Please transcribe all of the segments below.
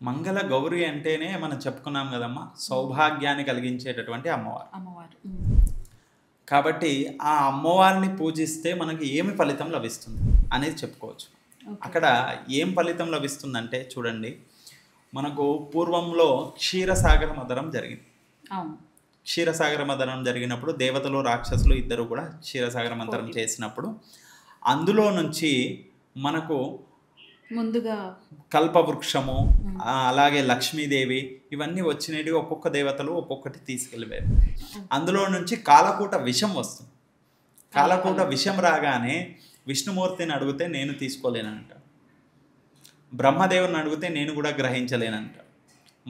మంగళ గౌరి అంటేనే మనం చెప్పుకున్నాం కదమ్మా, సౌభాగ్యాన్ని కలిగించేటటువంటి అమ్మవారు. అమ్మవారు. కాబట్టి ఆ అమ్మవారిని పూజిస్తే మనకి ఏమి ఫలితం లభిస్తుంది అనేది చెప్పుకోవచ్చు. అక్కడ ఏం ఫలితం లభిస్తుందంటే చూడండి, మనకు పూర్వంలో క్షీరసాగర మదనం జరిగింది. అవును. క్షీరసాగర మదనం జరిగినప్పుడు దేవతలు రాక్షసులు ఇద్దరు కూడా క్షీరసాగర మదనం చేసినప్పుడు అందులో నుంచి మనకు ముందుగా కల్పవృక్షము, అలాగే లక్ష్మీదేవి, ఇవన్నీ వచ్చినవి. ఒక్కొక్క దేవతలు ఒక్కొక్కటి తీసుకెళ్ళిపోయారు. అందులో నుంచి కాలకూట విషం వస్తుంది. కాలకూట విషం రాగానే విష్ణుమూర్తిని అడిగితే నేను తీసుకోలేనంట, బ్రహ్మదేవుని అడిగితే నేను కూడా గ్రహించలేనంట.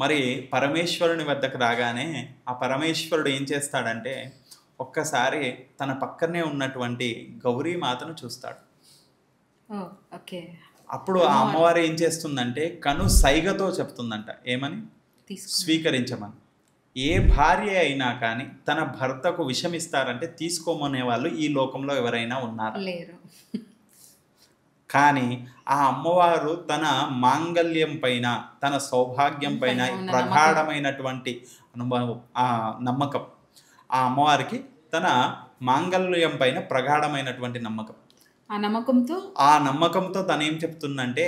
మరి పరమేశ్వరుని వద్దకు రాగానే ఆ పరమేశ్వరుడు ఏం చేస్తాడంటే ఒక్కసారి తన పక్కనే ఉన్నటువంటి గౌరీమాతను చూస్తాడు. ఓకే. అప్పుడు ఆ అమ్మవారు ఏం చేస్తుందంటే కను సైగతో చెప్తుందంట, ఏమని? స్వీకరించమని. ఏ భార్య అయినా కానీ తన భర్తకు విషం ఇస్తారంటే తీసుకోమనే వాళ్ళు ఈ లోకంలో ఎవరైనా ఉన్నారా? లేరు. కానీ ఆ అమ్మవారు తన మాంగళ్యం పైన, తన సౌభాగ్యం పైన ప్రగాఢమైనటువంటి నమ్మకం. ఆ అమ్మవారికి తన మాంగళ్యం పైన ప్రగాఢమైనటువంటి నమ్మకం. ఆ నమ్మకంతో తను ఏం చెప్తుందంటే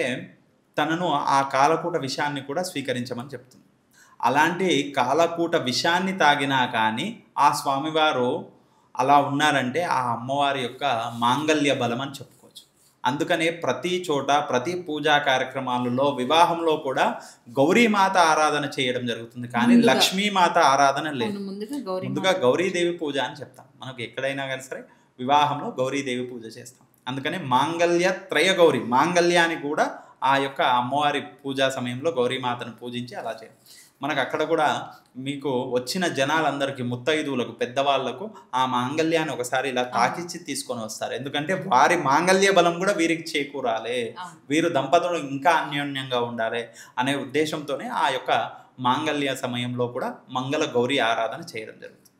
తనను ఆ కాలకూట విషాన్ని కూడా స్వీకరించమని చెప్తుంది. అలాంటి కాలకూట విషాన్ని తాగినా కానీ ఆ స్వామివారు అలా ఉన్నారంటే ఆ అమ్మవారి యొక్క మాంగళ్య బలం అని చెప్పుకోవచ్చు. అందుకనే ప్రతి చోట, ప్రతి పూజా కార్యక్రమాలలో, వివాహంలో కూడా గౌరీమాత ఆరాధన చేయడం జరుగుతుంది, కానీ లక్ష్మీమాత ఆరాధన లేదు. ముందుగా గౌరీదేవి పూజ అని చెప్తాం. మనకు ఎక్కడైనా కానీ సరే వివాహంలో గౌరీదేవి పూజ చేస్తాం. అందుకనే మాంగళ్య త్రయ గౌరి, మాంగళ్యాన్ని కూడా ఆ యొక్క అమ్మవారి పూజా సమయంలో గౌరీమాతను పూజించి అలా చేయాలి. మనకు అక్కడ కూడా మీకు వచ్చిన జనాలందరికీ, ముత్తైదువులకు, పెద్దవాళ్లకు ఆ మాంగళ్యాన్ని ఒకసారి ఇలా తాకిచ్చి తీసుకొని వస్తారు. ఎందుకంటే వారి మాంగళ్య బలం కూడా వీరికి చేకూరాలి, వీరు దంపతులు ఇంకా అన్యోన్యంగా ఉండాలి అనే ఉద్దేశంతోనే ఆ యొక్క మాంగళ్య సమయంలో కూడా మంగళ గౌరీ ఆరాధన చేయడం జరుగుతుంది.